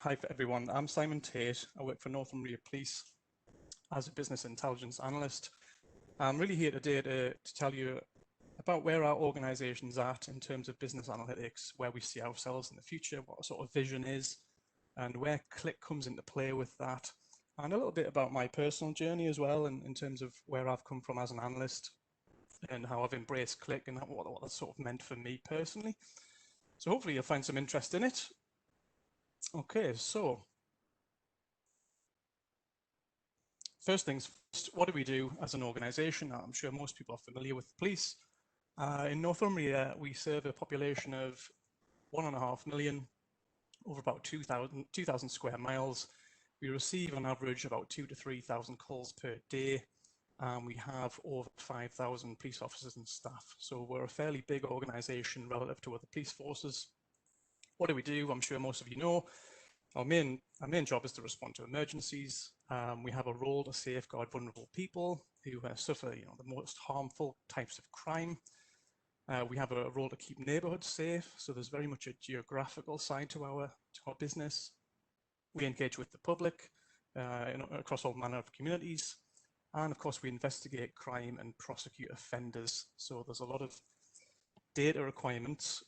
Hi everyone, I'm Simon Tate. I work for Northumbria Police as a business intelligence analyst. I'm really here today to tell you about where our organisation's at in terms of business analytics, where we see ourselves in the future, what sort of vision is, and where Qlik comes into play with that, and a little bit about my personal journey as well in terms of where I've come from as an analyst and how I've embraced Qlik and what that's sort of meant for me personally. So hopefully you'll find some interest in it. Okay, so first things first, what do we do as an organisation? I'm sure most people are familiar with the police. In Northumbria, we serve a population of 1.5 million over about 2,000 square miles. We receive on average about 2,000 to 3,000 calls per day, and we have over 5,000 police officers and staff. So we're a fairly big organisation relative to other police forces. What do we do? I'm sure most of you know. Our main job is to respond to emergencies. We have a role to safeguard vulnerable people who suffer, the most harmful types of crime. We have a role to keep neighbourhoods safe. So there's very much a geographical side to our business. We engage with the public across all manner of communities, and of course we investigate crime and prosecute offenders. So there's a lot of data requirements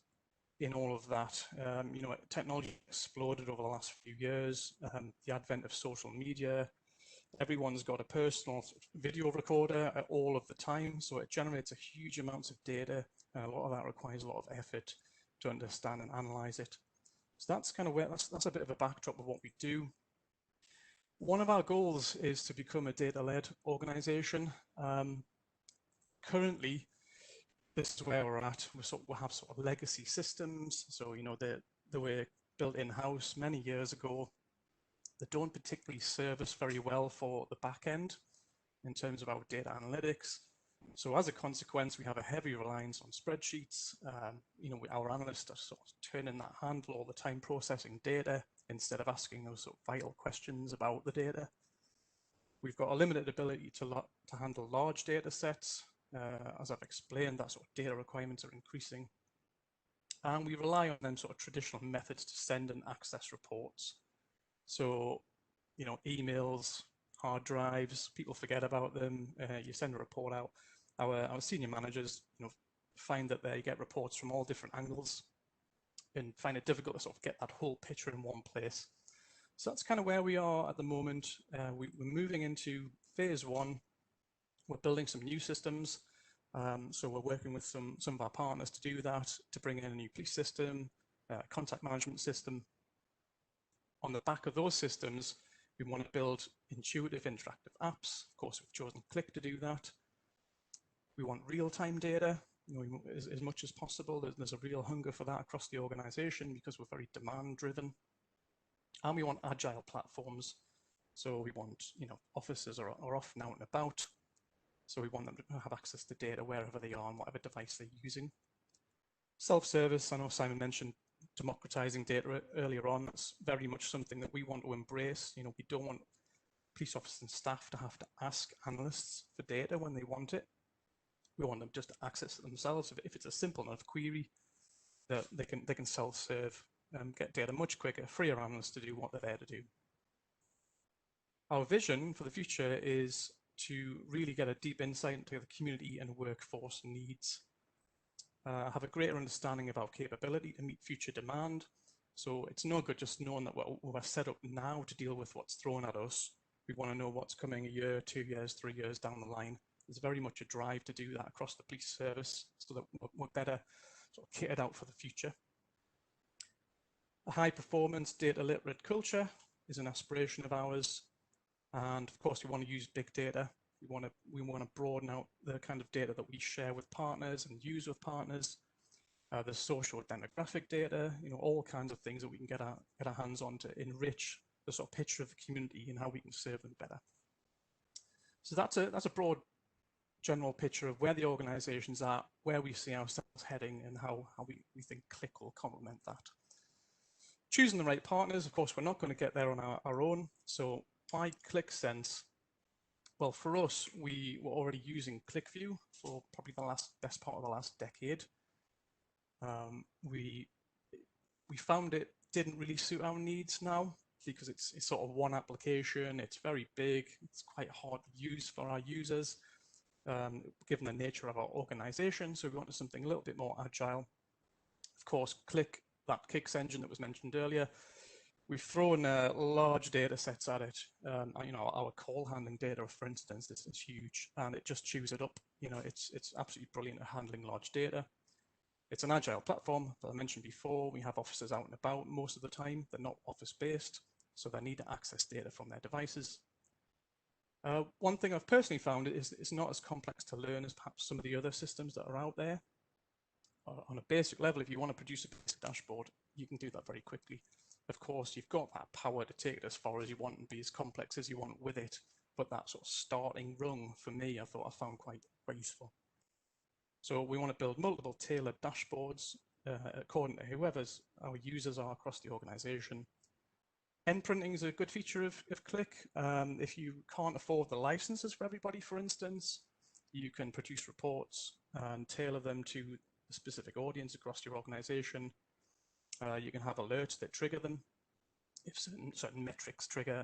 in all of that. Technology exploded over the last few years. The advent of social media, everyone's got a personal video recorder all of the time, so it generates a huge amounts of data, and a lot of that requires a lot of effort to understand and analyze it. So that's kind of where that's a bit of a backdrop of what we do. One of our goals is to become a data-led organization. Currently, this is where we're at. We have sort of legacy systems. So, they were built in-house many years ago. They don't particularly serve us very well for the back end in terms of our data analytics. So as a consequence, we have a heavy reliance on spreadsheets. Our analysts are sort of turning that handle all the time, processing data instead of asking those sort of vital questions about the data. We've got a limited ability to handle large data sets. As I've explained, that sort of data requirements are increasing. And we rely on them sort of traditional methods to send and access reports. So, emails, hard drives, people forget about them. You send a report out. Our senior managers, find that they get reports from all different angles and find it difficult to sort of get that whole picture in one place. So that's kind of where we are at the moment. We're moving into phase one. We're building some new systems. So we're working with some of our partners to do that, to bring in a new police system, contact management system. On the back of those systems, we want to build intuitive interactive apps. Of course, we've chosen Qlik to do that. We want real-time data, as much as possible. There's a real hunger for that across the organization because we're very demand-driven. And we want agile platforms. So we want, officers are often out and about. So we want them to have access to data wherever they are and whatever device they're using. Self-service, I know Simon mentioned democratizing data earlier on. That's very much something that we want to embrace. We don't want police officers and staff to have to ask analysts for data when they want it. We want them just to access it themselves. If it's a simple enough query, that they can self-serve, get data much quicker, free our analysts to do what they're there to do. Our vision for the future is to really get a deep insight into the community and workforce needs. Have a greater understanding of our capability to meet future demand. So it's no good just knowing that we're set up now to deal with what's thrown at us. We want to know what's coming a year, 2 years, 3 years down the line. There's very much a drive to do that across the police service so that we're better sort of kitted out for the future. A high performance data literate culture is an aspiration of ours. And of course, we want to use big data. We want to broaden out the kind of data that we share with partners and use with partners. There's social demographic data, all kinds of things that we can get our hands on to enrich the sort of picture of the community and how we can serve them better. So that's a broad general picture of where the organizations are, where we see ourselves heading, and how we think Qlik will complement that. Choosing the right partners, of course, we're not going to get there on our own. So why Qlik Sense? Well, for us, we were already using QlikView for probably the best part of the last decade. We found it didn't really suit our needs now because it's sort of one application, it's very big, it's quite hard to use for our users, given the nature of our organization. So we wanted something a little bit more agile. Of course, that Qlik engine that was mentioned earlier, we've thrown large data sets at it. Our call handling data, for instance, this is huge, and it just chews it up. It's absolutely brilliant at handling large data. It's an agile platform, as I mentioned before. We have officers out and about most of the time. They're not office-based, so they need to access data from their devices. One thing I've personally found is it's not as complex to learn as perhaps some of the other systems that are out there. On a basic level, if you want to produce a basic dashboard, you can do that very quickly. Of course, you've got that power to take it as far as you want and be as complex as you want with it. But that sort of starting rung, for me, I found quite useful. So we want to build multiple tailored dashboards according to whoever's our users are across the organization. End printing is a good feature of Qlik. If you can't afford the licenses for everybody, for instance, you can produce reports and tailor them to a specific audience across your organization. You can have alerts that trigger them if certain metrics trigger,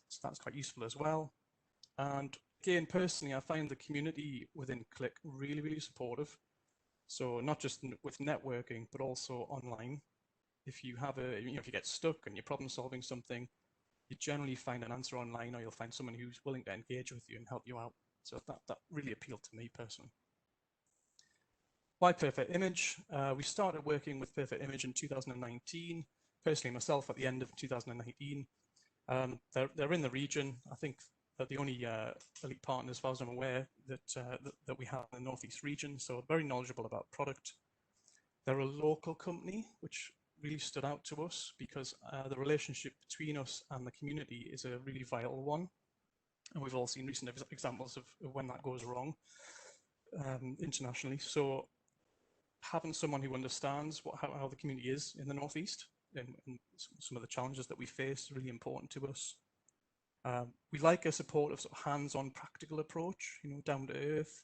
so that's quite useful as well. And again, personally, I find the community within Qlik really, really supportive. So not just with networking, but also online. If you have if you get stuck and you're problem solving something, you generally find an answer online, or you'll find someone who's willing to engage with you and help you out. So that really appealed to me personally. Why Perfect Image? We started working with Perfect Image in 2019. Personally, myself at the end of 2019. They're in the region. I think they're the only elite partner, as far as I'm aware, that we have in the Northeast region. So very knowledgeable about product. They're a local company, which really stood out to us because the relationship between us and the community is a really vital one. And we've all seen recent examples of when that goes wrong internationally. So having someone who understands how the community is in the Northeast and some of the challenges that we face is really important to us. We like a supportive, sort of hands-on, practical approach, down to earth.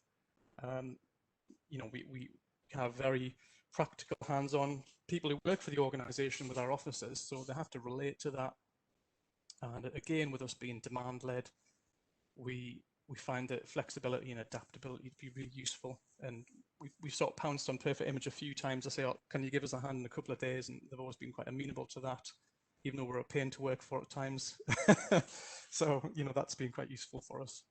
We have very practical, hands-on people who work for the organization with our officers, so they have to relate to that. And again, with us being demand-led, we find that flexibility and adaptability to be really useful. And we've sort of pounced on Perfect Image a few times to say, oh, can you give us a hand in a couple of days? And they've always been quite amenable to that, even though we're a pain to work for at times. So, that's been quite useful for us.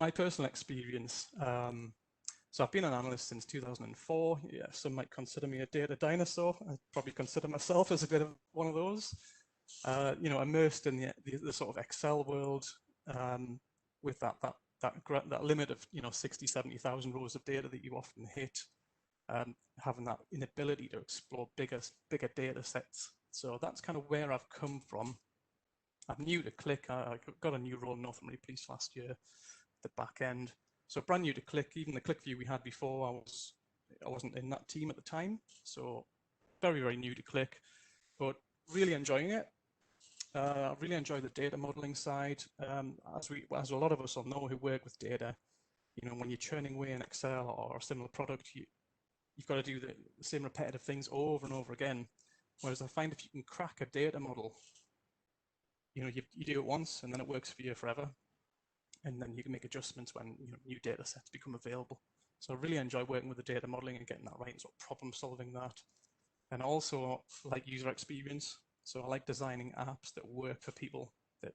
My personal experience, so I've been an analyst since 2004. Yeah, some might consider me a data dinosaur. I probably consider myself as a bit of one of those. Immersed in the sort of Excel world, with that limit of 60, 70,000 rows of data that you often hit, having that inability to explore bigger data sets. So that's kind of where I've come from. I'm new to Qlik. I got a new role in Northumbria Police last year, the back end. So brand new to Qlik. Even the QlikView we had before, I wasn't in that team at the time. So very, very new to Qlik, but really enjoying it. I really enjoy the data modeling side. As a lot of us will know who work with data, when you're churning away in Excel or a similar product, you've got to do the same repetitive things over and over again. Whereas I find if you can crack a data model, you do it once and then it works for you forever. And then you can make adjustments when new data sets become available. So I really enjoy working with the data modeling and getting that right and sort of problem solving that. And also like user experience. So I like designing apps that work for people that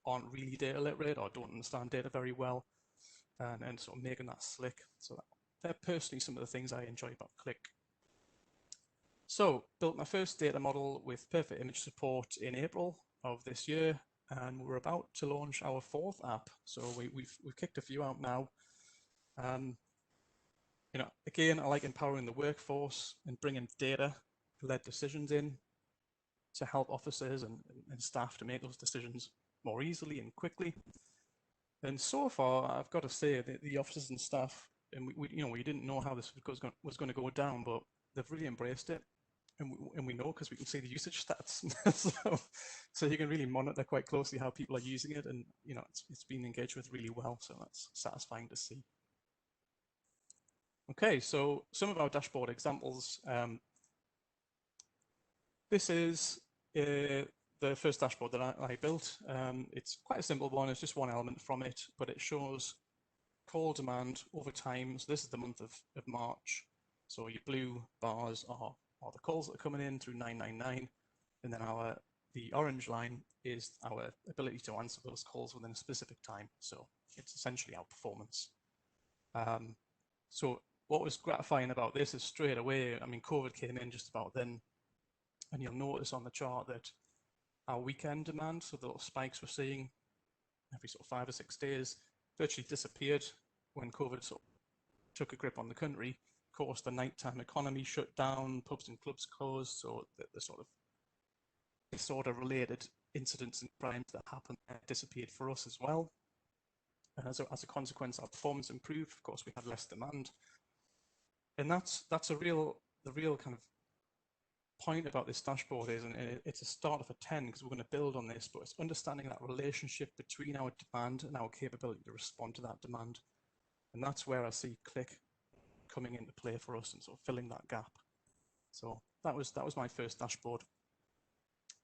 aren't really data literate or don't understand data very well, and sort of making that slick. So they're personally some of the things I enjoy about Qlik. So built my first data model with Perfect Image support in April of this year, and we're about to launch our 4th app. So we've kicked a few out now. Again, I like empowering the workforce and bringing data-led decisions in to help officers and staff to make those decisions more easily and quickly. And so far, I've got to say that the officers and staff, and we didn't know how this was going to go down, but they've really embraced it. And we know because we can see the usage stats. so you can really monitor quite closely how people are using it, and it's been engaged with really well. So that's satisfying to see. Okay, so some of our dashboard examples. This is the first dashboard that I built. It's quite a simple one. It's just one element from it, but it shows call demand over time. So this is the month of March. So your blue bars are the calls that are coming in through 999, and then the orange line is our ability to answer those calls within a specific time. So it's essentially our performance. So what was gratifying about this is straight away, I mean, COVID came in just about then, and you'll notice on the chart that our weekend demand, so the little spikes we're seeing every sort of 5 or 6 days, virtually disappeared when COVID sort of took a grip on the country. Of course, the nighttime economy shut down, pubs and clubs closed, so the sort of disorder-related incidents and crimes that happened disappeared for us as well. And as a consequence, our performance improved. Of course, we had less demand, and that's the real kind of point about this dashboard is, and it's a start of a 10 because we're going to build on this, but it's understanding that relationship between our demand and our capability to respond to that demand. And that's where I see Qlik coming into play for us and sort of filling that gap. So that was my first dashboard.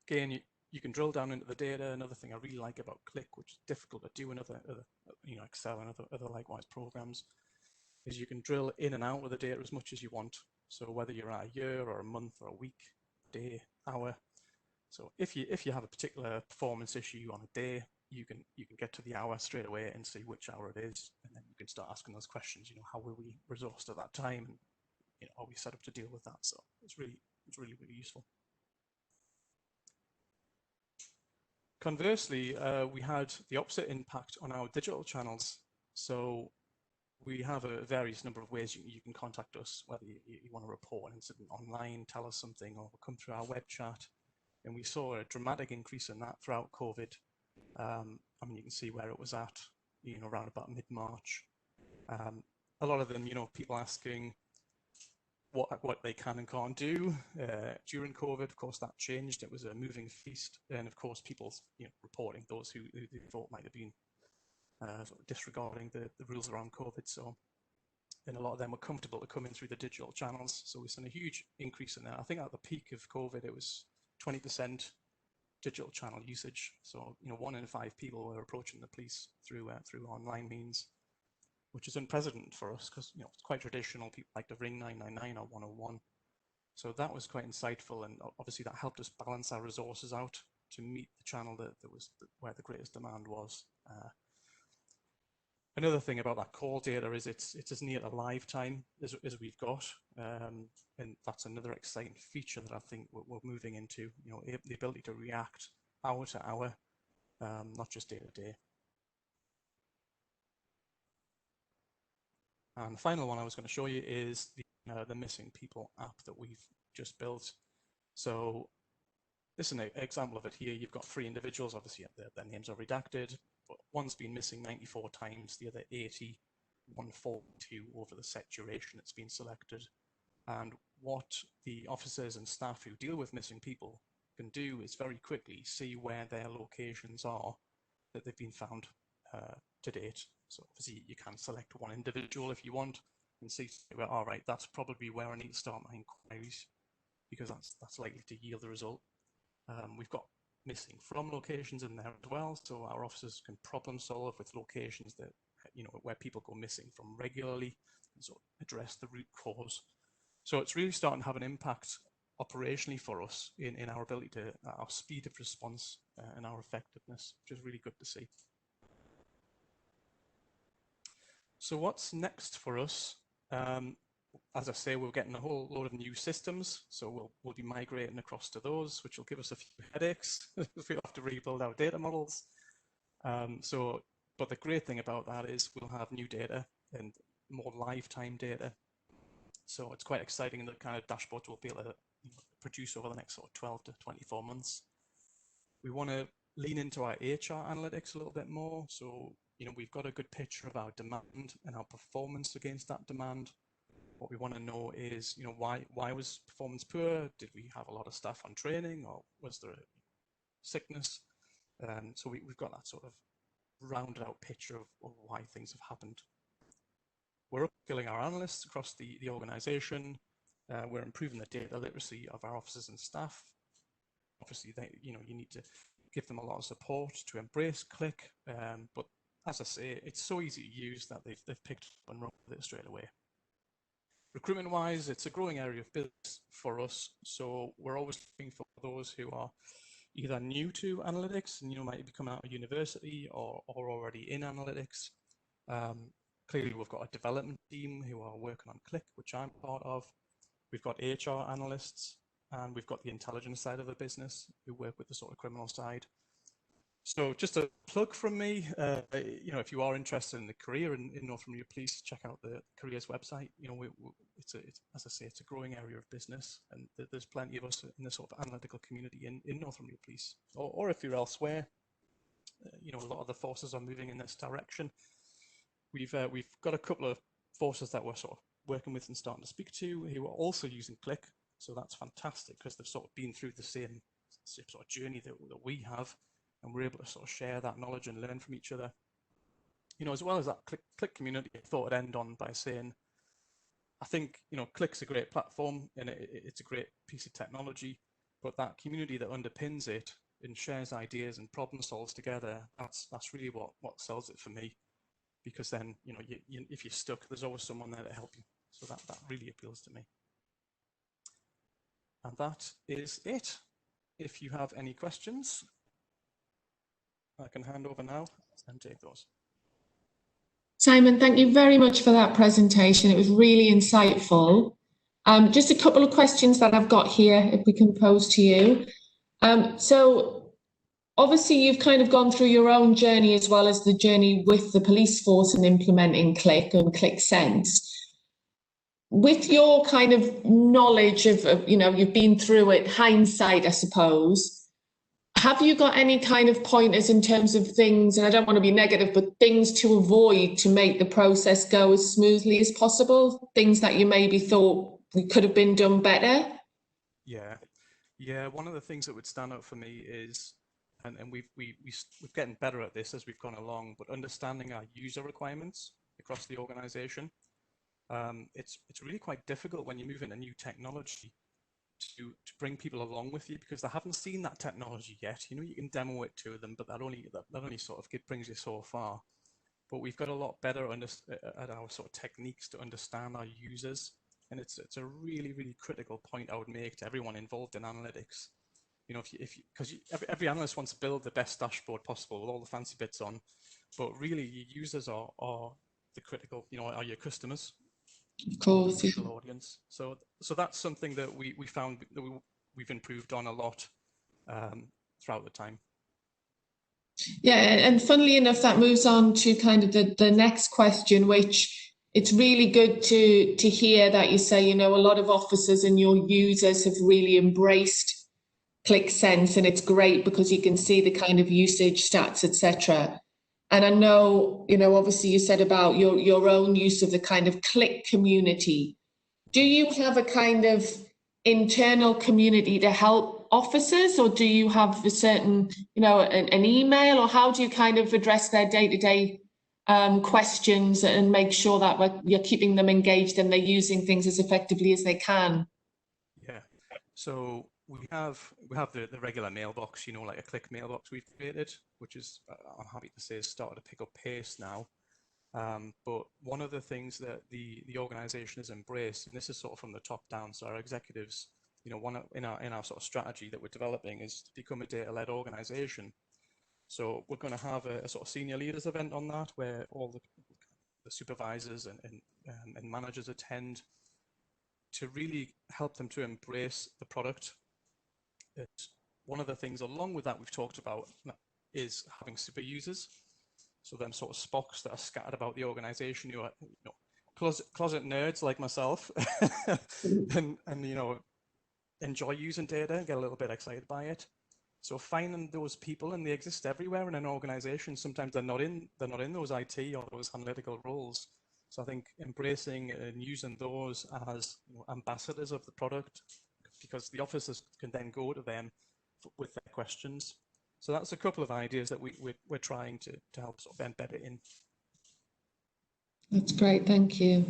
Again, you can drill down into the data. Another thing I really like about Qlik, which is difficult to do in other Excel and other likewise programs, is you can drill in and out with the data as much as you want. So whether you're at a year or a month or a week, day, hour. So if you have a particular performance issue on a day, you can get to the hour straight away and see which hour it is, and then you can start asking those questions. How were we resourced at that time, and are we set up to deal with that? So it's really useful. Conversely, we had the opposite impact on our digital channels. So we have a various number of ways you can contact us, whether you want to report an incident online, tell us something, or come through our web chat. And we saw a dramatic increase in that throughout COVID. I mean, you can see where it was at, around about mid-March. A lot of them, people asking what they can and can't do during COVID. Of course, that changed. It was a moving feast, and of course, people, reporting those who they thought might have been sort of disregarding the rules around COVID. So, and a lot of them were comfortable to come in through the digital channels. So we've seen a huge increase in that. I think at the peak of COVID, it was 20% digital channel usage. So, 1 in 5 people were approaching the police through online means, which is unprecedented for us because, it's quite traditional. People like to ring 999 or 101. So that was quite insightful, and obviously that helped us balance our resources out to meet the channel where the greatest demand was. Another thing about that call data is it's as near to live time as we've got, and that's another exciting feature that I think we're moving into. The ability to react hour to hour, not just day to day. And the final one I was going to show you is the Missing People app that we've just built. So this is an example of it here. You've got 3 individuals, obviously their names are redacted, but one's been missing 94 times, the other 80, 142 over the set duration it's been selected. And what the officers and staff who deal with missing people can do is very quickly see where their locations are that they've been found to date. So obviously you can select one individual if you want and see, well, all right, that's probably where I need to start my inquiries because that's likely to yield the result. We've got missing from locations in there as well, so our officers can problem solve with locations that, where people go missing from regularly and sort of address the root cause. So it's really starting to have an impact operationally for us in our ability to, our speed of response and our effectiveness, which is really good to see. So what's next for us? As I say, we're getting a whole load of new systems, so we'll be migrating across to those, which will give us a few headaches if we have to rebuild our data models. But the great thing about that is we'll have new data and more lifetime data. So it's quite exciting the kind of dashboards we'll be able to produce over the next sort of 12 to 24 months. We want to lean into our HR analytics a little bit more. So, we've got a good picture of our demand and our performance against that demand. What we want to know is, why was performance poor? Did we have a lot of staff on training, or was there a sickness? So we've got that sort of rounded out picture of why things have happened. We're upskilling our analysts across the organization. We're improving the data literacy of our officers and staff. obviously you need to give them a lot of support to embrace Qlik. But as I say, it's so easy to use that they've picked up and run with it straight away. Recruitment-wise, it's a growing area of business for us, so we're always looking for those who are either new to analytics and might be coming out of university or already in analytics. Clearly, we've got a development team who are working on Qlik, which I'm part of. We've got HR analysts, and we've got the intelligence side of the business who work with the sort of criminal side. So just a plug from me, if you are interested in the career in Northumbria Police, check out the careers website. It's as I say, it's a growing area of business, and there's plenty of us in the sort of analytical community in Northumbria Police. Or if you're elsewhere, a lot of the forces are moving in this direction. We've got a couple of forces that we're sort of working with and starting to speak to who are also using Qlik, so that's fantastic because they've sort of been through the same sort of journey that we have, and we're able to sort of share that knowledge and learn from each other. As well as that Qlik community, I thought I'd end on by saying, I think Qlik's a great platform and it's a great piece of technology, but that community that underpins it and shares ideas and problem solves together, that's really what sells it for me. Because then, if you're stuck, there's always someone there to help you. So that really appeals to me. And that is it. If you have any questions, I can hand over now and take those. Simon, thank you very much for that presentation. It was really insightful. Just a couple of questions that I've got here, if we can pose to you. So obviously you've kind of gone through your own journey as well as the journey with the police force and implementing Qlik and Qlik Sense. With your kind of knowledge of you've been through it, hindsight, I suppose, have you got any kind of pointers in terms of things, and I don't want to be negative, but things to avoid to make the process go as smoothly as possible? Things that you maybe thought we could have been done better? Yeah. One of the things that would stand out for me is, and we're getting better at this as we've gone along, but understanding our user requirements across the organization. It's really quite difficult when you move into new technology to bring people along with you because they haven't seen that technology yet. You can demo it to them, but that only sort of brings you so far. But we've got a lot better at our sort of techniques to understand our users, and it's a really, really critical point I would make to everyone involved in analytics. Because every analyst wants to build the best dashboard possible with all the fancy bits on, but really your users are the critical, are your customers. Of course. The audience. So that's something that we found that we've improved on a lot throughout the time. Yeah, and funnily enough, that moves on to kind of the next question, which it's really good to hear that you say, a lot of officers and your users have really embraced Qlik Sense, and it's great because you can see the kind of usage stats, etc. And I know, obviously you said about your own use of the kind of Qlik community. Do you have a kind of internal community to help officers, or do you have a certain, an email, or how do you kind of address their day-to-day questions and make sure that you're keeping them engaged and they're using things as effectively as they can? Yeah, so we have the regular mailbox, like a Qlik mailbox we've created, which is, I'm happy to say, has started to pick up pace now. But one of the things that the organization has embraced, and this is sort of from the top down, so our executives, one in our sort of strategy that we're developing is to become a data-led organization. So we're going to have a sort of senior leaders event on that, where all the supervisors and managers attend to really help them to embrace the product. One of the things along with that we've talked about is having super users. So them sort of Spocks that are scattered about the organization who are closet nerds like myself and enjoy using data and get a little bit excited by it. So finding those people, and they exist everywhere in an organization. Sometimes they're not in those IT or those analytical roles. So I think embracing and using those as ambassadors of the product, because the officers can then go to them with their questions. So that's a couple of ideas that we're trying to help sort of embed it in. That's great, thank you.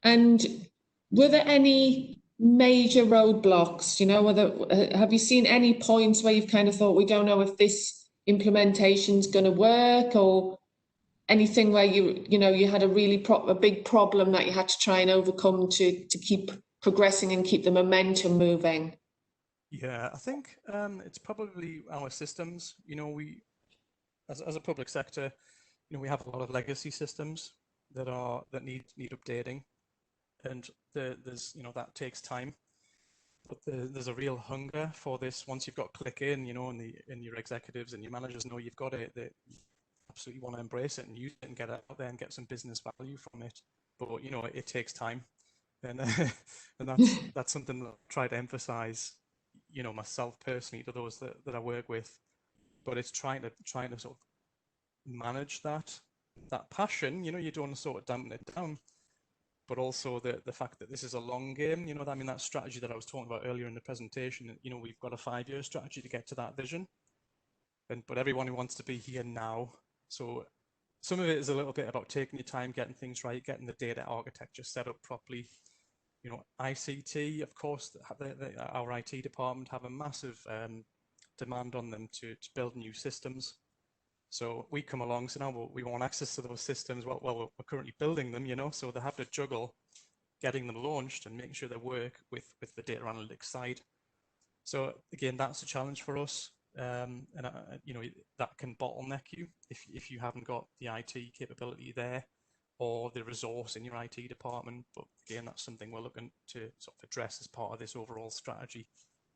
And were there any major roadblocks? You know, whether have you seen any points where you've kind of thought, we don't know if this implementation's going to work, or anything where you know you had a really a big problem that you had to try and overcome to keep progressing and keep the momentum moving? Yeah, I think it's probably our systems. You know, we as a public sector, you know, we have a lot of legacy systems that need updating, and there's you know that takes time. But there's a real hunger for this. Once you've got Qlik in, you know, and your executives and your managers know you've got it, they absolutely want to embrace it and use it and get it out there and get some business value from it. But you know, it takes time, and and that's something that I try to emphasize, you know, myself personally to those that I work with. But it's trying to sort of manage that passion. You know, you don't want to sort of dampen it down, but also the fact that this is a long game. You know, I mean, that strategy that I was talking about earlier in the presentation, you know, we've got a 5-year strategy to get to that vision, but everyone who wants to be here now. So some of it is a little bit about taking your time, getting things right, getting the data architecture set up properly. You know, ICT, of course, our IT department have a massive demand on them to build new systems. So we come along and say, no, we want access to those systems. Well, we're currently building them, you know, so they have to juggle getting them launched and making sure they work with the data analytics side. So again, that's a challenge for us. And you know, that can bottleneck you if you haven't got the IT capability there or the resource in your IT department. But again, that's something we're looking to sort of address as part of this overall strategy.